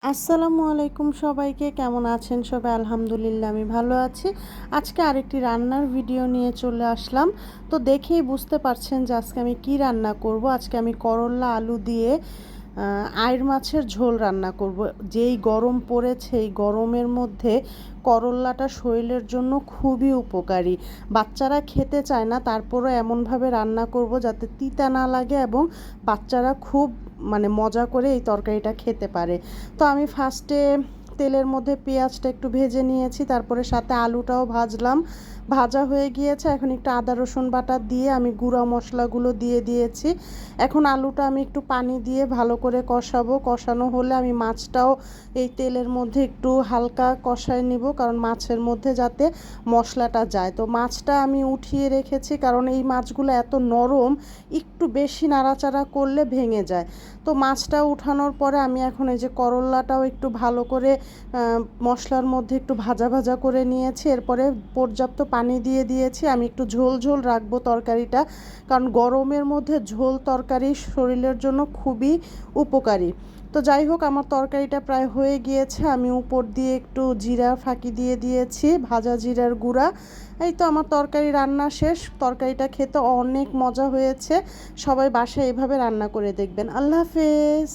আসসালামু আলাইকুম সবাইকে, কেমন আছেন সবাই? আলহামদুলিল্লাহ আমি ভালো আছি। আজকে আরেকটি রান্নার ভিডিও নিয়ে চলে আসলাম। তো দেখেই বুঝতে পারছেন যে আজকে আমি কি রান্না করব। আজকে আমি করল্লা আলু দিয়ে আইড় মাছের ঝোল রান্না করব। যেই গরম পড়েছে এই গরমের মধ্যে করল্লাটা শরীরের জন্য খুবই উপকারী। বাচ্চারা খেতে চায় না, তারপরও এমনভাবে রান্না করব যাতে তিতা না লাগে এবং বাচ্চারা খুব মজা করে এই তরকারিটা খেতে পারে। তো আমি ফার্স্টে তেলের মধ্যে পেঁয়াজটা একটু ভেজে নিয়েছি, তারপরে সাথে আলুটাও ভাজলাম। ভাজা হয়ে গিয়েছে, এখন একটু আদা রসুন বাটা দিয়ে আমি গুঁড়া মশলাগুলো দিয়ে দিয়েছি। এখন আলুটা আমি একটু পানি দিয়ে ভালো করে কষাবো। কষানো হলে আমি মাছটাও এই তেলের মধ্যে একটু হালকা কষায় নিব, কারণ মাছের মধ্যে যাতে মশলাটা যায়। তো মাছটা আমি উঠিয়ে রেখেছি, কারণ এই মাছগুলো এত নরম, একটু বেশি নাড়াচাড়া করলে ভেঙে যায়। তো মাছটা উঠানোর পরে আমি এখন এই যে করল্লাটাও একটু ভালো করে মশলার মধ্যে একটু ভাজা ভাজা করে নিয়েছি। এরপরে পর্যাপ্ত পানি দিয়ে দিয়েছি। আমি একটু ঝোল ঝোল রাখবো তরকারিটা, কারণ গরমের মধ্যে ঝোল তরকারি শরীরের জন্য খুবই উপকারী। তো যাই হোক, আমার তরকারিটা প্রায় হয়ে গিয়েছে। আমি উপর দিয়ে একটু জিরা ফাঁকি দিয়ে দিয়েছি, ভাজা জিরার গুঁড়া। এই তো আমার তরকারি রান্না শেষ। তরকারিটা খেতে অনেক মজা হয়েছে। সবাই বাসায় এভাবে রান্না করে দেখবেন। আল্লাহ হাফেজ।